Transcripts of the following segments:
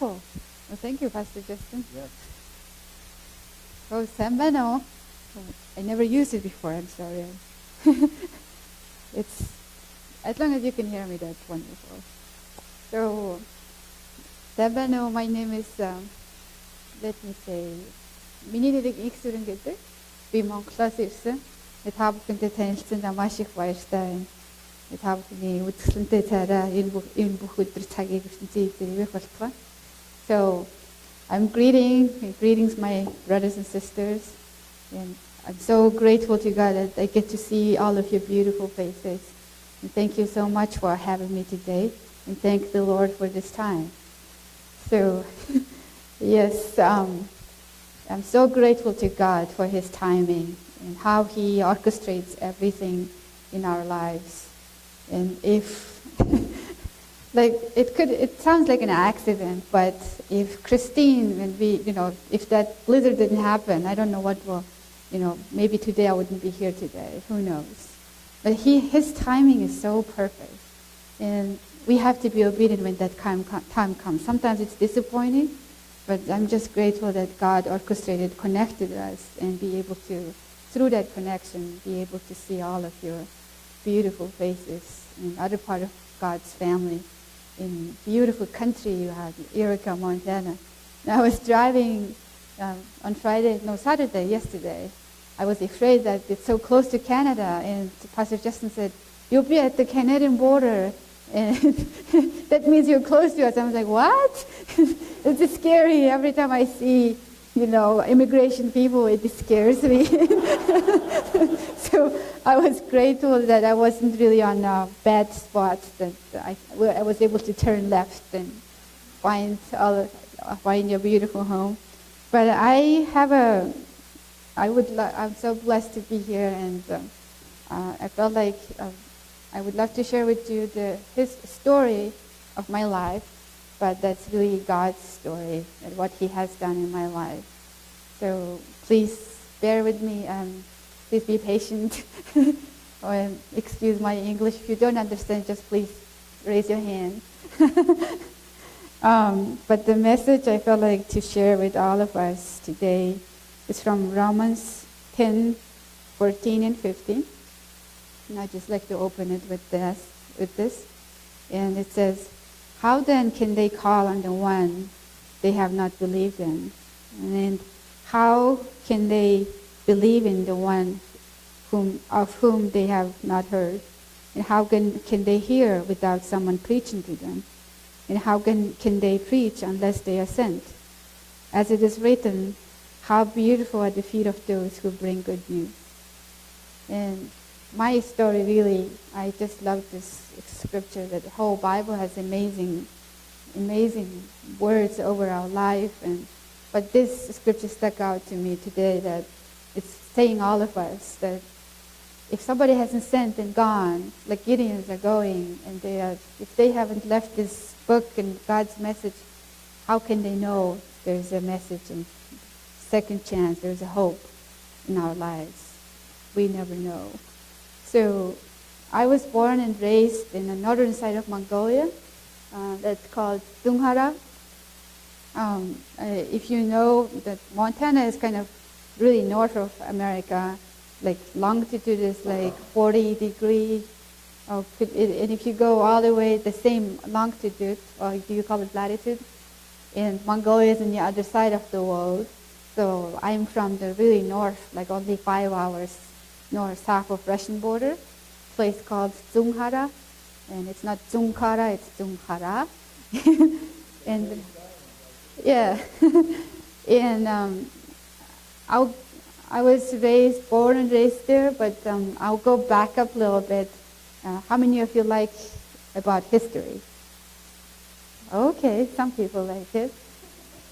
Wonderful. Well, thank you, Pastor Justin. Yes. Oh, Sambano. I never used it before. I'm sorry. It's as long as you can hear me, that's wonderful. So, Sambano, my name is. Let me say, миний нэрийг X-ийн гэдэг. Би Монголоос ирсэн. Та бүхэнтэй танилцсанд маш их баяртай байна. Та бүхний үзэсгэлэнтэй цаараа энэ бүх өдөр цагийг ертөнцийн эзэн ивэх болтугай. So, I'm greetings my brothers and sisters, and I'm so grateful to God that I get to see all of your beautiful faces. And thank you so much for having me today, and thank the Lord for this time. So, yes, I'm so grateful to God for His timing and how He orchestrates everything in our lives. And if, it sounds like an accident, but if Christine, if that blizzard didn't happen, I don't know what will, maybe today I wouldn't be here today. Who knows? But His timing is so perfect. And we have to be obedient when that time comes. Sometimes it's disappointing, but I'm just grateful that God orchestrated, connected us, and be able to, through that connection, be able to see all of your beautiful faces in other part of God's family. In beautiful country you have, Eureka, Montana. And I was driving on Saturday, yesterday. I was afraid that it's so close to Canada, and Pastor Justin said, you'll be at the Canadian border, and that means you're close to us. I was like, what? It's just scary. Every time I see, immigration people, it scares me. So I was grateful that I wasn't really on a bad spot, that I was able to turn left and find your beautiful home. But I'm so blessed to be here, and I felt like I would love to share with you his story of my life, but that's really God's story and what He has done in my life. So please bear with me. Please be patient. Or excuse my English. If you don't understand, just please raise your hand. But the message I felt like to share with all of us today is from Romans 10:14 and 15. And I'd just like to open it with this. And it says, how then can they call on the one they have not believed in? And how can they believe in the one of whom they have not heard? And how can they hear without someone preaching to them? And how can they preach unless they are sent? As it is written, how beautiful are the feet of those who bring good news. And my story really, I just love this scripture, that the whole Bible has amazing words over our life. But this scripture stuck out to me today, that it's saying all of us that if somebody hasn't sent and gone, like Gideons are going, and if they haven't left this book and God's message, how can they know there's a message and second chance, there's a hope in our lives? We never know. So I was born and raised in the northern side of Mongolia. That's called Dunghara. If you know that Montana is kind of really north of America, like longitude is like 40 degrees. And if you go all the way the same longitude, or do you call it latitude? And Mongolia is on the other side of the world. So I'm from the really north, like only 5 hours north-south of Russian border, place called Dzunghara. And it's not Dzungkhara, it's Dzunghara. And yeah. And I was born and raised there, but I'll go back up a little bit. How many of you like about history? Okay, some people like it.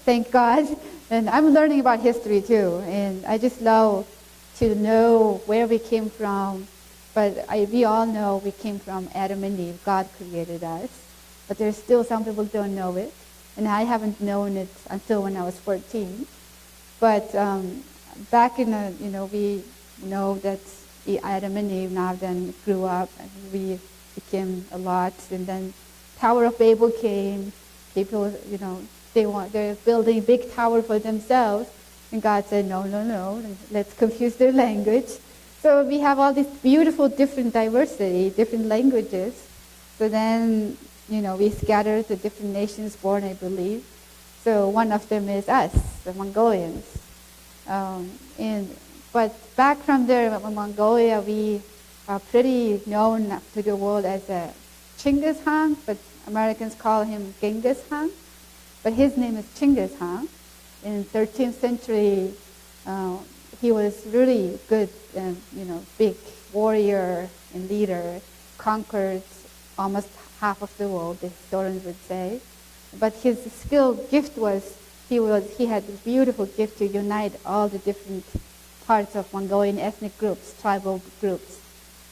Thank God. And I'm learning about history too, and I just love to know where we came from. But we all know we came from Adam and Eve. God created us. But there's still some people who don't know it. And I haven't known it until when I was 14. But back in we know that Adam and Eve now then grew up, and we became a lot. And then Tower of Babel came. People, they're building a big tower for themselves. And God said, no, no, no, let's confuse their language. So we have all this beautiful different diversity, different languages. So then, we scattered the different nations born, I believe. So one of them is us, the Mongolians. But back from there, in Mongolia, we are pretty known to the world as a Chinggis Khan, but Americans call him Genghis Khan. But his name is Chinggis Khan. In 13th century, he was really good, big warrior and leader, conquered almost half of the world, the historians would say. But his gift was he had a beautiful gift to unite all the different parts of Mongolian ethnic groups, tribal groups,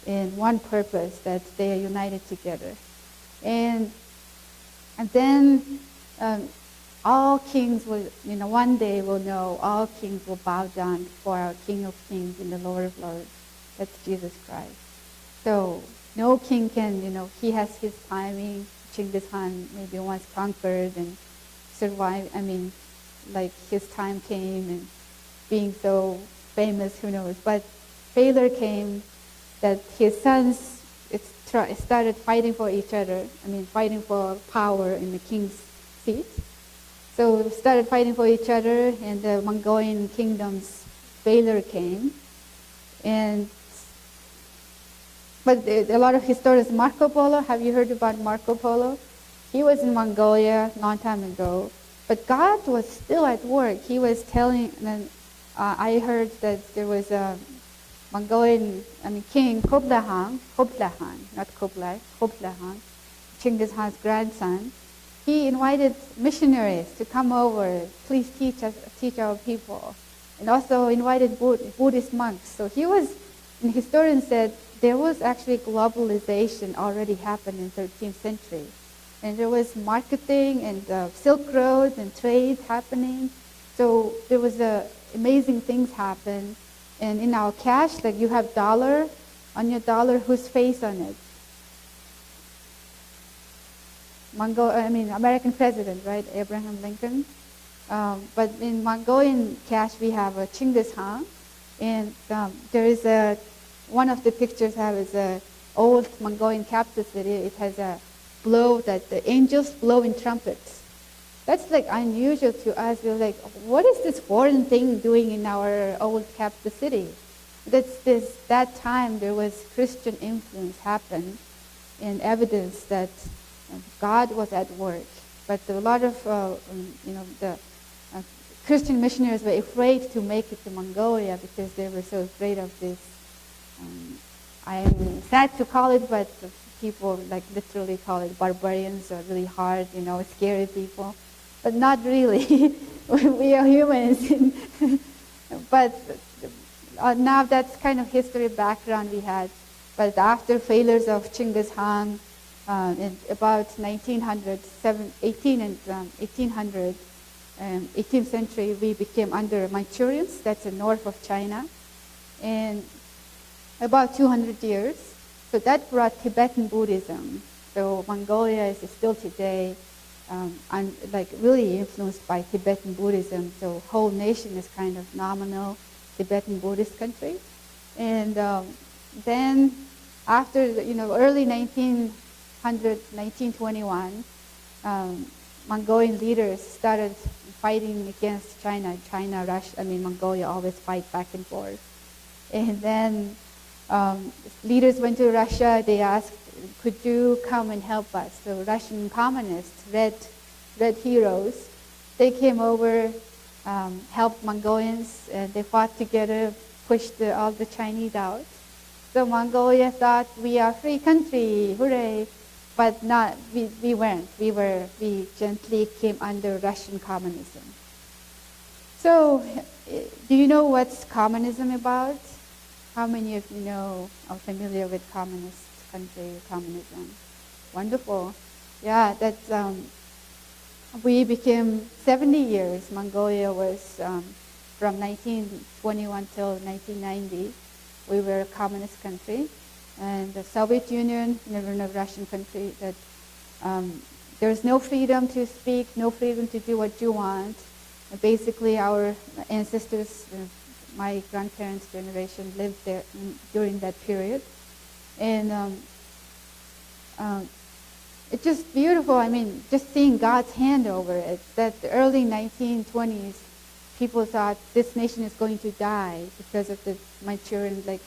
in one purpose, that they are united together. And then all kings will, one day will know, all kings will bow down before our King of Kings and the Lord of Lords. That's Jesus Christ. So no king can, he has his timing. Chinggis Khan maybe once conquered and survived. Like his time came and being so famous, who knows. But failure came that his sons started fighting for each other. Fighting for power in the king's seat. So started fighting for each other, and the Mongolian kingdom's failure came. But a lot of historians, Marco Polo, have you heard about Marco Polo? He was in Mongolia a long time ago, but God was still at work. He was telling, I heard that there was a Mongolian, King Kublai Khan, not Kublai, Kublai Khan, Chinggis Khan's grandson. He invited missionaries to come over, please teach our people, and also invited Buddhist monks. So and historians said there was actually globalization already happened in 13th century. And there was marketing and Silk Road and trade happening. So there was amazing things happen. And in our cash, like you have dollar, on your dollar, whose face on it? American president, right? Abraham Lincoln. But in Mongolian cash, we have a Chinggis Khan. And there is one of the pictures is a old Mongolian capital city. It has a that the angels blow in trumpets. That's like unusual to us. We're like, what is this foreign thing doing in our old capital city? That time there was Christian influence happen and evidence that God was at work. But a lot of the Christian missionaries were afraid to make it to Mongolia because they were so afraid of this. I'm sad to call it, but people literally call it barbarians or really hard, scary people. But not really. We are humans. But now that's kind of history background we had. But after failures of Chinggis Khan, in about 18th century, we became under Manchurians. That's the north of China. And about 200 years. So that brought Tibetan Buddhism. So Mongolia is still today really influenced by Tibetan Buddhism. So whole nation is kind of nominal Tibetan Buddhist country. And then after early 1921, Mongolian leaders started fighting against China. Mongolia always fight back and forth. And then leaders went to Russia. They asked, could you come and help us? So Russian communists, red heroes, they came over, helped Mongolians, and they fought together, pushed all the Chinese out. So Mongolia thought, we are a free country, hooray. But not, we weren't. We gently came under Russian communism. So, do you know what's communism about? How many of you are familiar with communist country, communism? Wonderful. Yeah, that's, we became 70 years. Mongolia was from 1921 till 1990. We were a communist country. And the Soviet Union, never a Russian country, that there's no freedom to speak, no freedom to do what you want. And basically, our ancestors, my grandparents' generation, lived there during that period. And it's just beautiful. I mean, just seeing God's hand over it. That the early 1920s, people thought this nation is going to die because of the Manchurian, like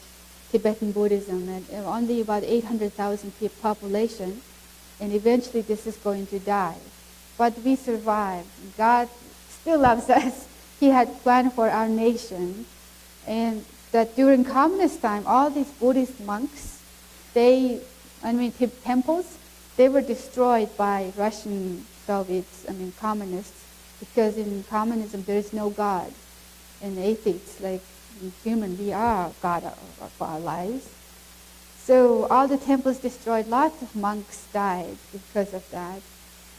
Tibetan Buddhism, and only about 800,000 population, and eventually this is going to die. But we survived. God still loves us. He had planned for our nation, and that during communist time, all these Buddhist monks, temples, they were destroyed by Russian, Soviets, communists, because in communism there is no God. And atheists, like human, we are God of our lives. So all the temples destroyed, lots of monks died because of that.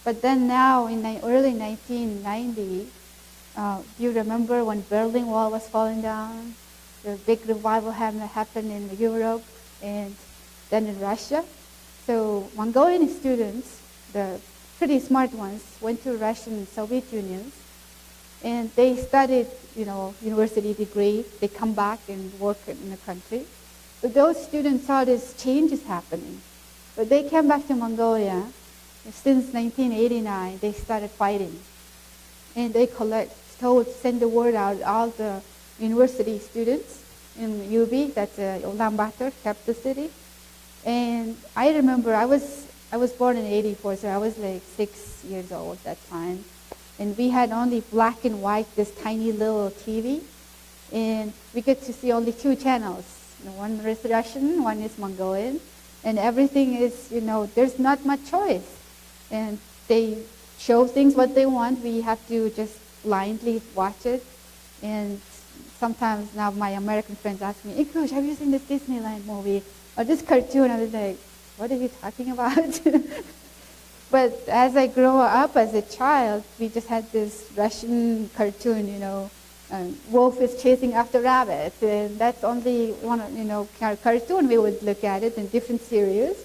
But then now, in the early 1990, do you remember when Berlin Wall was falling down? The big revival happened in Europe and then in Russia. So Mongolian students, the pretty smart ones, went to Russian and Soviet Union, and they studied, university degree. They come back and work in the country. So those students saw this change is happening. But they came back to Mongolia. Since 1989, they started fighting. And they send the word out, all the university students in UB, that's Ulaanbaatar, capital city. And I remember I was born in 84, so I was like 6 years old at that time. And we had only black and white, this tiny little TV. And we get to see only 2 channels. One is Russian, one is Mongolian. And everything is, there's not much choice. And they show things what they want. We have to just blindly watch it. And sometimes now my American friends ask me, Enkush, have you seen this Disneyland movie? Or this cartoon? I was like, what are you talking about? But as I grow up as a child, we just had this Russian cartoon, wolf is chasing after rabbit. And that's only one, cartoon we would look at it in different series.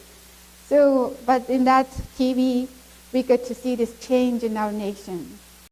So, but in that TV, we get to see this change in our nation.